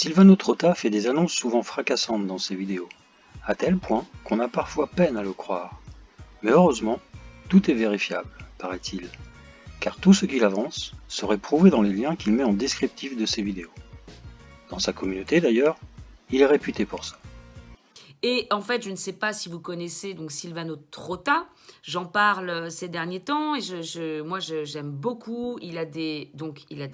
Silvano Trotta fait des annonces souvent fracassantes dans ses vidéos, à tel point qu'on a parfois peine à le croire. Mais heureusement, tout est vérifiable, paraît-il, car tout ce qu'il avance serait prouvé dans les liens qu'il met en descriptif de ses vidéos. Dans sa communauté d'ailleurs, il est réputé pour ça. Et en fait, je ne sais pas si vous connaissez donc Silvano Trotta. J'en parle ces derniers temps et moi j'aime beaucoup. Il a des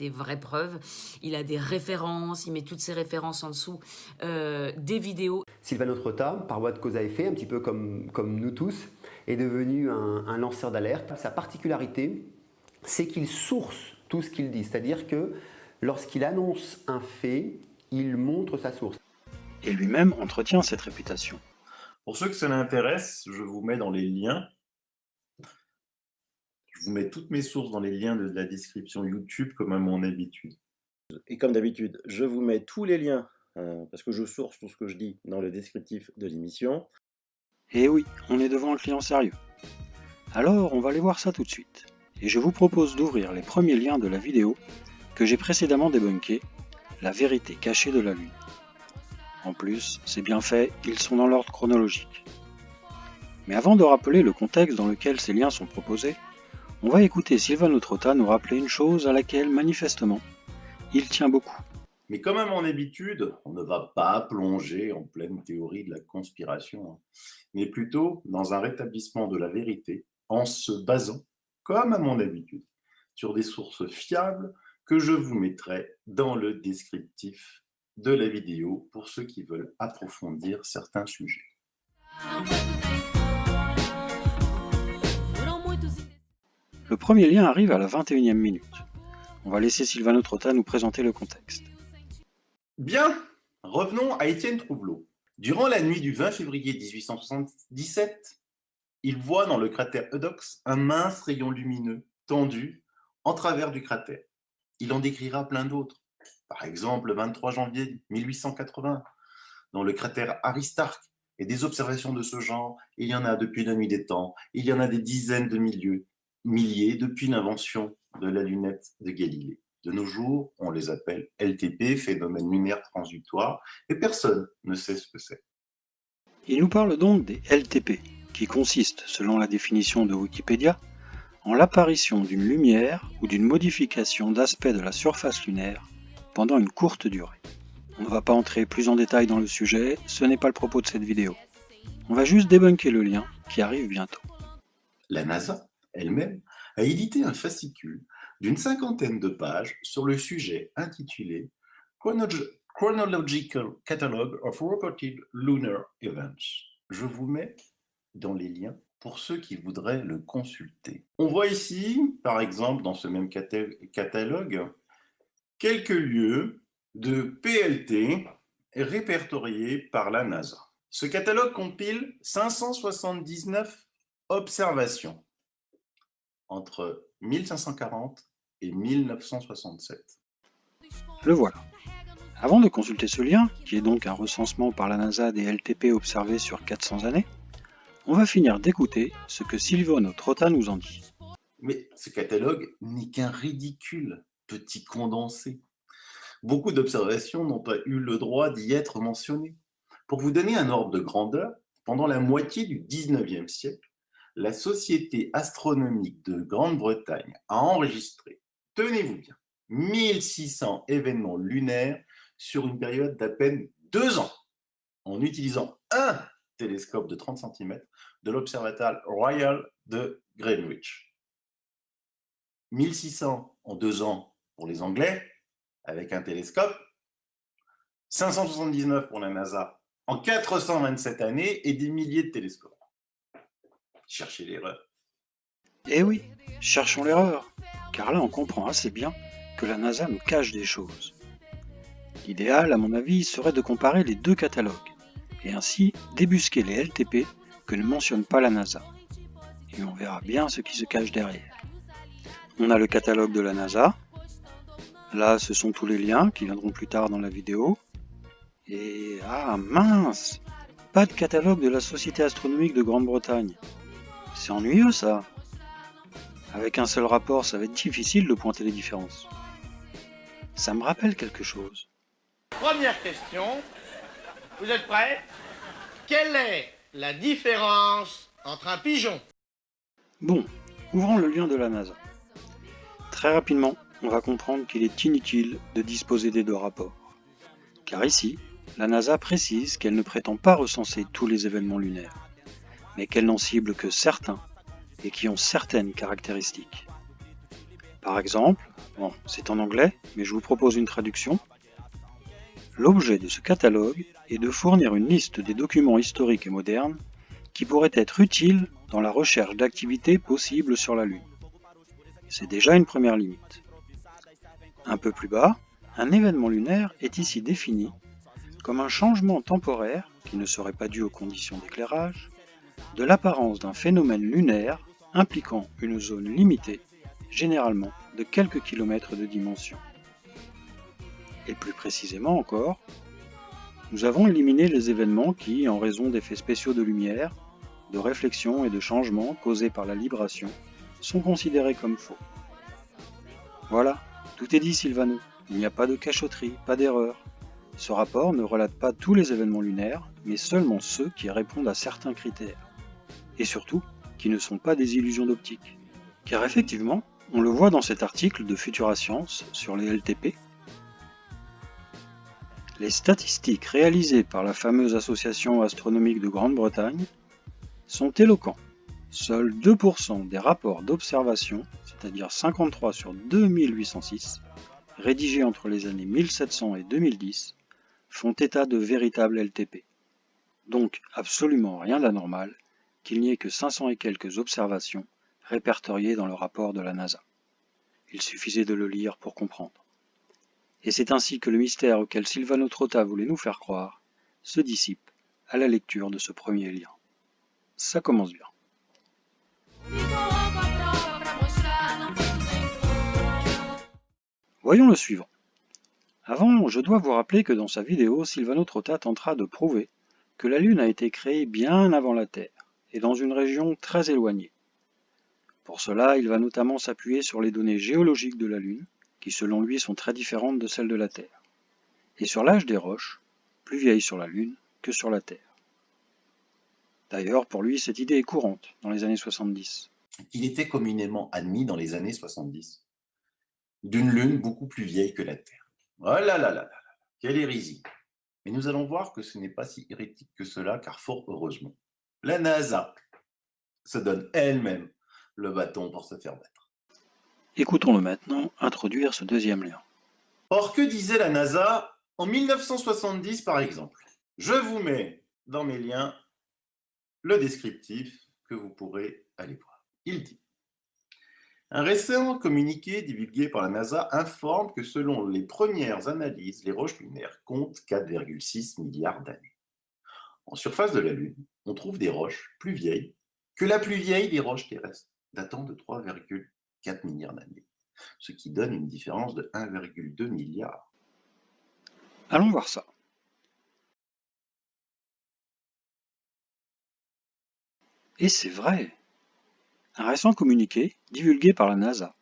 vraies preuves, il a des références, il met toutes ses références en dessous des vidéos. Silvano Trotta, par voie de cause à effet, un petit peu comme nous tous, est devenu un lanceur d'alerte. Sa particularité, c'est qu'il source tout ce qu'il dit, c'est-à-dire que lorsqu'il annonce un fait, il montre sa source. Et lui-même entretient cette réputation. Pour ceux que cela intéresse, je vous mets dans les liens. Je vous mets toutes mes sources dans les liens de la description YouTube comme à mon habitude. Et comme d'habitude, je vous mets tous les liens, parce que je source tout ce que je dis dans le descriptif de l'émission. Et oui, on est devant un client sérieux. Alors, on va aller voir ça tout de suite. Et je vous propose d'ouvrir les premiers liens de la vidéo que j'ai précédemment débunké, la vérité cachée de la Lune. En plus, c'est bien fait, ils sont dans l'ordre chronologique. Mais avant de rappeler le contexte dans lequel ces liens sont proposés, on va écouter Silvano Trotta nous rappeler une chose à laquelle, manifestement, il tient beaucoup. Mais comme à mon habitude, on ne va pas plonger en pleine théorie de la conspiration, mais plutôt dans un rétablissement de la vérité en se basant, comme à mon habitude, sur des sources fiables que je vous mettrai dans le descriptif de la vidéo pour ceux qui veulent approfondir certains sujets. Le premier lien arrive à la 21e minute. On va laisser Silvano Trotta nous présenter le contexte. Bien, revenons à Étienne Trouvelot. Durant la nuit du 20 février 1877, il voit dans le cratère Eudox un mince rayon lumineux tendu en travers du cratère. Il en décrira plein d'autres. Par exemple, le 23 janvier 1880, dans le cratère Aristarque, et des observations de ce genre, il y en a depuis la nuit des temps, il y en a des dizaines de milliers depuis l'invention de la lunette de Galilée. De nos jours, on les appelle LTP, phénomène lunaire transitoire, et personne ne sait ce que c'est. Il nous parle donc des LTP, qui consistent, selon la définition de Wikipédia, en l'apparition d'une lumière ou d'une modification d'aspect de la surface lunaire pendant une courte durée. On ne va pas entrer plus en détail dans le sujet, ce n'est pas le propos de cette vidéo. On va juste débunker le lien qui arrive bientôt. La NASA, elle-même, a édité un fascicule d'une 50aine de pages sur le sujet intitulé Chronological Catalogue of Reported Lunar Events. Je vous mets dans les liens pour ceux qui voudraient le consulter. On voit ici, par exemple, dans ce même catalogue, quelques lieux de PLT répertoriés par la NASA. Ce catalogue compile 579 observations entre 1540 et 1967. Le voilà. Avant de consulter ce lien, qui est donc un recensement par la NASA des LTP observés sur 400 années, on va finir d'écouter ce que Silvano Trotta nous en dit. Mais ce catalogue n'est qu'un ridicule petit condensé. Beaucoup d'observations n'ont pas eu le droit d'y être mentionnées. Pour vous donner un ordre de grandeur, pendant la moitié du 19e siècle, la Société astronomique de Grande-Bretagne a enregistré, tenez-vous bien, 1600 événements lunaires sur une période d'à peine 2 ans, en utilisant un télescope de 30 cm de l'Observatoire Royal de Greenwich. 1600 en 2 ans pour les Anglais, avec un télescope, 579 pour la NASA en 427 années et des milliers de télescopes. Cherchez l'erreur. Eh oui, cherchons l'erreur, car là on comprend assez bien que la NASA nous cache des choses. L'idéal, à mon avis, serait de comparer les deux catalogues, et ainsi débusquer les LTP que ne mentionne pas la NASA. Et on verra bien ce qui se cache derrière. On a le catalogue de la NASA. Là, ce sont tous les liens qui viendront plus tard dans la vidéo. Et ah mince, pas de catalogue de la Société astronomique de Grande-Bretagne. C'est ennuyeux ça. Avec un seul rapport, ça va être difficile de pointer les différences. Ça me rappelle quelque chose. Première question. Vous êtes prêts? Quelle est la différence entre un pigeon? Bon, ouvrons le lien de la NASA. Très rapidement, on va comprendre qu'il est inutile de disposer des deux rapports. Car ici, la NASA précise qu'elle ne prétend pas recenser tous les événements lunaires, mais qu'elle n'en cible que certains et qui ont certaines caractéristiques. Par exemple, bon, c'est en anglais, mais je vous propose une traduction. L'objet de ce catalogue est de fournir une liste des documents historiques et modernes qui pourraient être utiles dans la recherche d'activités possibles sur la Lune. C'est déjà une première limite. Un peu plus bas, un événement lunaire est ici défini comme un changement temporaire, qui ne serait pas dû aux conditions d'éclairage, de l'apparence d'un phénomène lunaire impliquant une zone limitée, généralement de quelques kilomètres de dimension. Et plus précisément encore, nous avons éliminé les événements qui, en raison d'effets spéciaux de lumière, de réflexion et de changements causés par la libration, sont considérés comme faux. Voilà, tout est dit Sylvano, il n'y a pas de cachotterie, pas d'erreur. Ce rapport ne relate pas tous les événements lunaires, mais seulement ceux qui répondent à certains critères. Et surtout, qui ne sont pas des illusions d'optique. Car effectivement, on le voit dans cet article de Futura Science sur les LTP, les statistiques réalisées par la fameuse Association astronomique de Grande-Bretagne sont éloquents. Seuls 2% des rapports d'observation, c'est-à-dire 53 sur 2806, rédigés entre les années 1700 et 2010, font état de véritables LTP. Donc absolument rien d'anormal qu'il n'y ait que 500 et quelques observations répertoriées dans le rapport de la NASA. Il suffisait de le lire pour comprendre. Et c'est ainsi que le mystère auquel Silvano Trotta voulait nous faire croire se dissipe à la lecture de ce premier lien. Ça commence bien. Voyons le suivant. Avant, je dois vous rappeler que dans sa vidéo, Silvano Trotta tentera de prouver que la Lune a été créée bien avant la Terre, et dans une région très éloignée. Pour cela, il va notamment s'appuyer sur les données géologiques de la Lune, qui selon lui sont très différentes de celles de la Terre, et sur l'âge des roches, plus vieilles sur la Lune que sur la Terre. D'ailleurs, pour lui, cette idée est courante dans les années 70. Il était communément admis dans les années 70 d'une Lune beaucoup plus vieille que la Terre. Oh là là là là là, quelle hérésie! Mais nous allons voir que ce n'est pas si hérétique que cela, car fort heureusement, la NASA se donne elle-même le bâton pour se faire battre. Écoutons-le maintenant introduire ce deuxième lien. Or, que disait la NASA en 1970 par exemple? Je vous mets dans mes liens le descriptif que vous pourrez aller voir. Il dit: un récent communiqué divulgué par la NASA informe que selon les premières analyses, les roches lunaires comptent 4,6 milliards d'années. En surface de la Lune, on trouve des roches plus vieilles que la plus vieille des roches terrestres, datant de 3,4 milliards d'années, ce qui donne une différence de 1,2 milliard. Allons voir ça. Et c'est vrai! Un récent communiqué, divulgué par la NASA,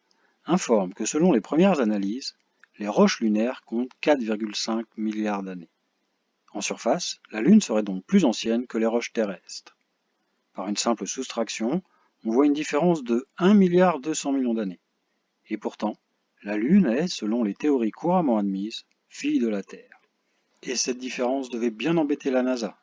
informe que selon les premières analyses, les roches lunaires comptent 4,5 milliards d'années. En surface, la Lune serait donc plus ancienne que les roches terrestres. Par une simple soustraction, on voit une différence de 1,2 milliard d'années. Et pourtant, la Lune est, selon les théories couramment admises, fille de la Terre. Et cette différence devait bien embêter la NASA.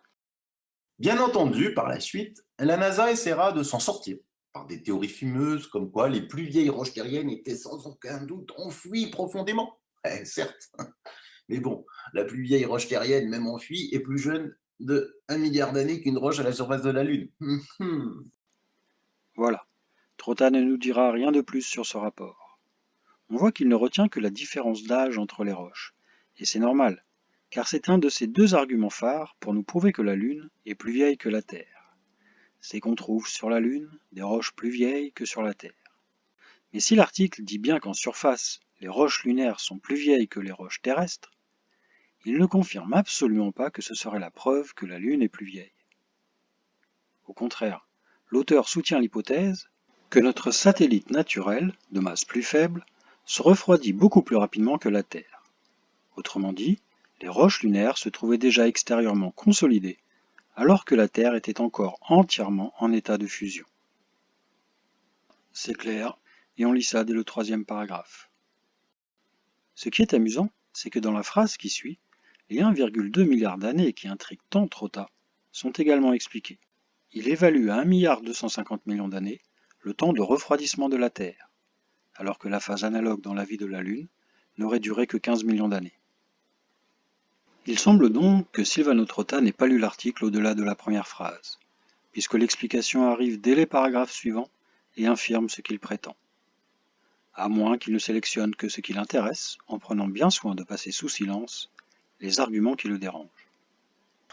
Bien entendu, par la suite, la NASA essaiera de s'en sortir par des théories fumeuses comme quoi les plus vieilles roches terriennes étaient sans aucun doute enfouies profondément. Certes, mais bon, la plus vieille roche terrienne, même enfouie, est plus jeune de 1 milliard d'années qu'une roche à la surface de la Lune. Voilà, Trotta ne nous dira rien de plus sur ce rapport. On voit qu'il ne retient que la différence d'âge entre les roches, et c'est normal, car c'est un de ces deux arguments phares pour nous prouver que la Lune est plus vieille que la Terre. C'est qu'on trouve sur la Lune des roches plus vieilles que sur la Terre. Mais si l'article dit bien qu'en surface, les roches lunaires sont plus vieilles que les roches terrestres, il ne confirme absolument pas que ce serait la preuve que la Lune est plus vieille. Au contraire, l'auteur soutient l'hypothèse que notre satellite naturel, de masse plus faible, se refroidit beaucoup plus rapidement que la Terre. Autrement dit, Les roches lunaires se trouvaient déjà extérieurement consolidées, alors que la Terre était encore entièrement en état de fusion. C'est clair, et on lit ça dès le 3e paragraphe. Ce qui est amusant, c'est que dans la phrase qui suit, les 1,2 milliard d'années qui intriguent tant Trotta sont également expliquées. Il évalue à 1,250 milliard d'années le temps de refroidissement de la Terre, alors que la phase analogue dans la vie de la Lune n'aurait duré que 15 millions d'années. Il semble donc que Silvano Trotta n'ait pas lu l'article au-delà de la première phrase, puisque l'explication arrive dès les paragraphes suivants et infirme ce qu'il prétend. À moins qu'il ne sélectionne que ce qui l'intéresse, en prenant bien soin de passer sous silence les arguments qui le dérangent.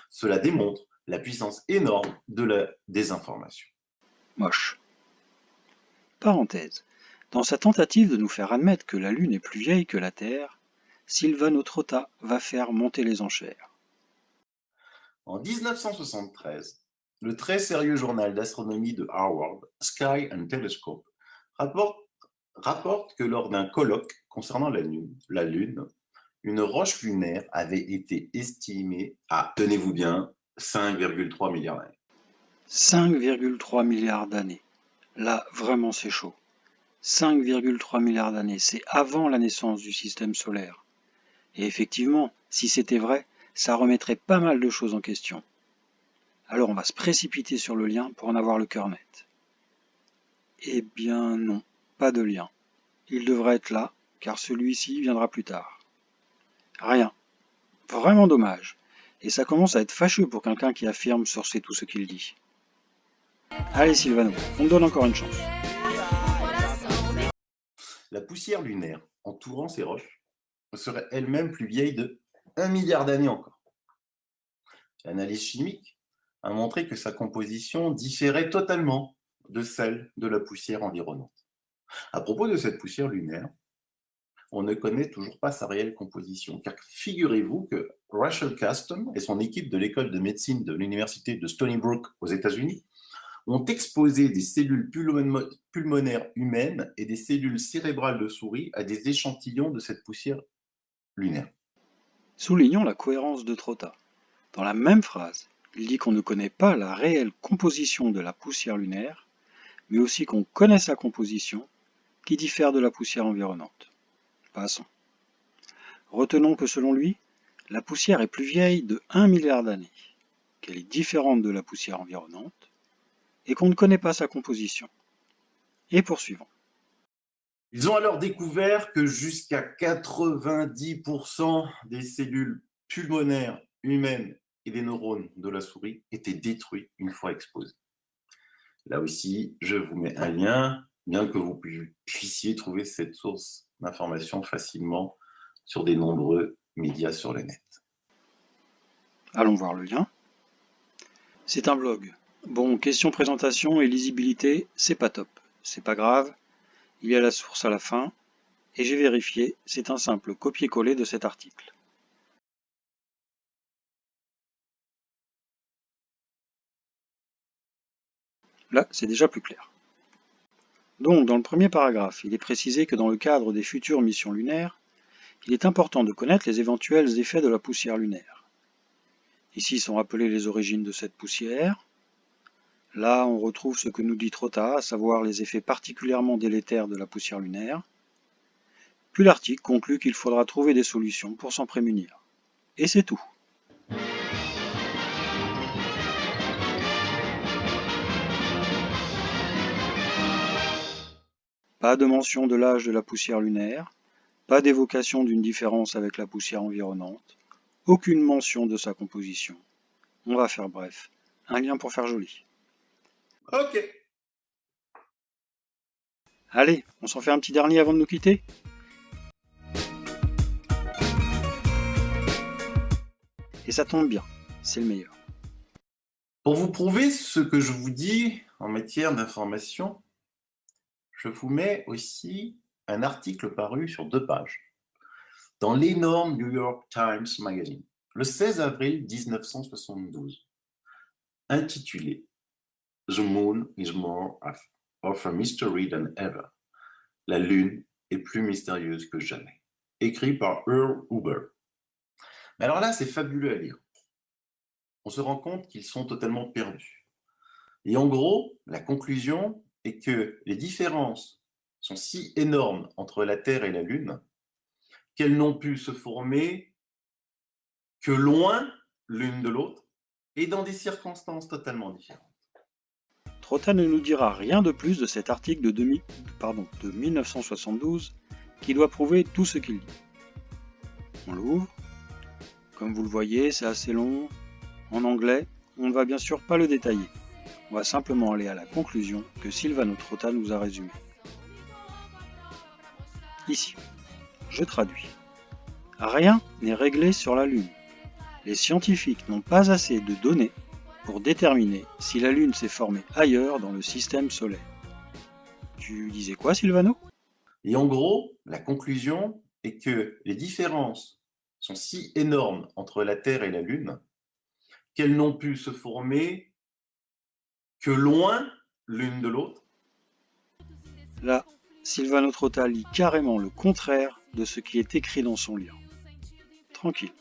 Cela démontre la puissance énorme de la désinformation. Moche. Parenthèse. Dans sa tentative de nous faire admettre que la Lune est plus vieille que la Terre, Silvano Trotta va faire monter les enchères. En 1973, le très sérieux journal d'astronomie de Harvard, Sky and Telescope, rapporte que lors d'un colloque concernant la Lune, une roche lunaire avait été estimée à, tenez-vous bien, 5,3 milliards d'années. 5,3 milliards d'années. Là, vraiment, c'est chaud. 5,3 milliards d'années, c'est avant la naissance du système solaire. Et effectivement, si c'était vrai, ça remettrait pas mal de choses en question. Alors on va se précipiter sur le lien pour en avoir le cœur net. Eh bien non, pas de lien. Il devrait être là, car celui-ci viendra plus tard. Rien. Vraiment dommage. Et ça commence à être fâcheux pour quelqu'un qui affirme sourcer tout ce qu'il dit. Allez Silvano, on te donne encore une chance. La poussière lunaire entourant ces roches serait elle-même plus vieille de 1 milliard d'années encore. L'analyse chimique a montré que sa composition différait totalement de celle de la poussière environnante. À propos de cette poussière lunaire, on ne connaît toujours pas sa réelle composition, car figurez-vous que Rachel Caston et son équipe de l'école de médecine de l'université de Stony Brook aux États-Unis ont exposé des cellules pulmonaires humaines et des cellules cérébrales de souris à des échantillons de cette poussière lunaire. Soulignons la cohérence de Trotta. Dans la même phrase, il dit qu'on ne connaît pas la réelle composition de la poussière lunaire, mais aussi qu'on connaît sa composition, qui diffère de la poussière environnante. Passons. Retenons que selon lui, la poussière est plus vieille de 1 milliard d'années, qu'elle est différente de la poussière environnante, et qu'on ne connaît pas sa composition. Et poursuivons. Ils ont alors découvert que jusqu'à 90% des cellules pulmonaires humaines et des neurones de la souris étaient détruits une fois exposés. Là aussi, je vous mets un lien, bien que vous puissiez trouver cette source d'information facilement sur des nombreux médias sur le net. Allons voir le lien. C'est un blog. Bon, question présentation et lisibilité, c'est pas top. C'est pas grave, il y a la source à la fin, et j'ai vérifié, c'est un simple copier-coller de cet article. Là, c'est déjà plus clair. Donc, dans le premier paragraphe, il est précisé que dans le cadre des futures missions lunaires, il est important de connaître les éventuels effets de la poussière lunaire. Ici sont rappelées les origines de cette poussière. Là, on retrouve ce que nous dit Trotta, à savoir les effets particulièrement délétères de la poussière lunaire. Puis l'article conclut qu'il faudra trouver des solutions pour s'en prémunir. Et c'est tout. Pas de mention de l'âge de la poussière lunaire, pas d'évocation d'une différence avec la poussière environnante, aucune mention de sa composition. On va faire bref, un lien pour faire joli. Ok. Allez, on s'en fait un petit dernier avant de nous quitter ? Et ça tombe bien, c'est le meilleur. Pour vous prouver ce que je vous dis en matière d'information, je vous mets aussi un article paru sur 2 pages dans l'énorme New York Times Magazine, le 16 avril 1972, intitulé « The Moon is more of a mystery than ever ». La Lune est plus mystérieuse que jamais, écrit par Earl Hoover. Mais alors là, c'est fabuleux à lire. On se rend compte qu'ils sont totalement perdus. Et en gros, la conclusion est que les différences sont si énormes entre la Terre et la Lune qu'elles n'ont pu se former que loin l'une de l'autre et dans des circonstances totalement différentes. Trotta ne nous dira rien de plus de cet article de 1972 qui doit prouver tout ce qu'il dit. On l'ouvre. Comme vous le voyez, c'est assez long. En anglais, on ne va bien sûr pas le détailler. On va simplement aller à la conclusion que Silvano Trotta nous a résumée. Ici, je traduis. Rien n'est réglé sur la Lune. Les scientifiques n'ont pas assez de données pour déterminer si la Lune s'est formée ailleurs dans le système solaire. Tu disais quoi, Silvano ? Et en gros, la conclusion est que les différences sont si énormes entre la Terre et la Lune qu'elles n'ont pu se former que loin l'une de l'autre. Là, Silvano Trotta lit carrément le contraire de ce qui est écrit dans son livre. Tranquille.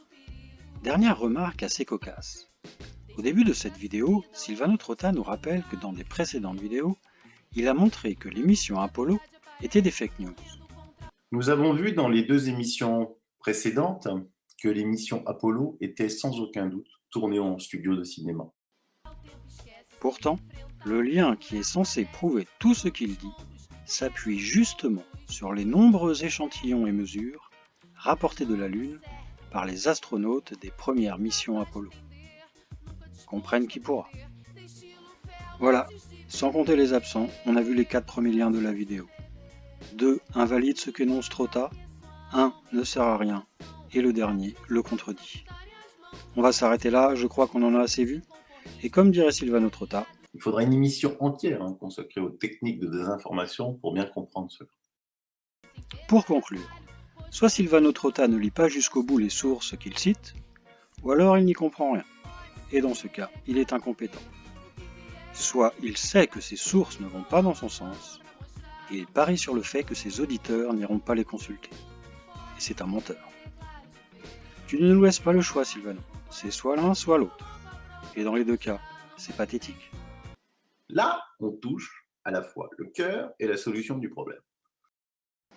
Dernière remarque assez cocasse. Au début de cette vidéo, Silvano Trotta nous rappelle que dans des précédentes vidéos, il a montré que les missions Apollo étaient des fake news. Nous avons vu dans les 2 émissions précédentes que les missions Apollo étaient sans aucun doute tournées en studio de cinéma. Pourtant, le lien qui est censé prouver tout ce qu'il dit s'appuie justement sur les nombreux échantillons et mesures rapportés de la Lune par les astronautes des premières missions Apollo. Comprenne qui pourra. Voilà, sans compter les absents, on a vu les 4 premiers liens de la vidéo. 2 invalident ce qu'énonce Trotta, 1 ne sert à rien, et le dernier le contredit. On va s'arrêter là, je crois qu'on en a assez vu, et comme dirait Silvano Trotta, Il faudra une émission entière consacrée aux techniques de désinformation pour bien comprendre cela. pour conclure, soit Silvano Trotta ne lit pas jusqu'au bout les sources qu'il cite, ou alors il n'y comprend rien, et dans ce cas, il est incompétent. Soit il sait que ses sources ne vont pas dans son sens, et il parie sur le fait que ses auditeurs n'iront pas les consulter. Et c'est un menteur. Tu ne nous laisses pas le choix, Silvano. C'est soit l'un, soit l'autre. Et dans les 2 cas, c'est pathétique. Là, on touche à la fois le cœur et la solution du problème.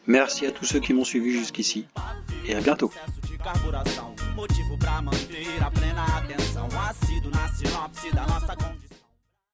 Merci à tous ceux qui m'ont suivi jusqu'ici, et à bientôt. Motivo pra manter a plena atenção, ácido na sinopse da nossa condição.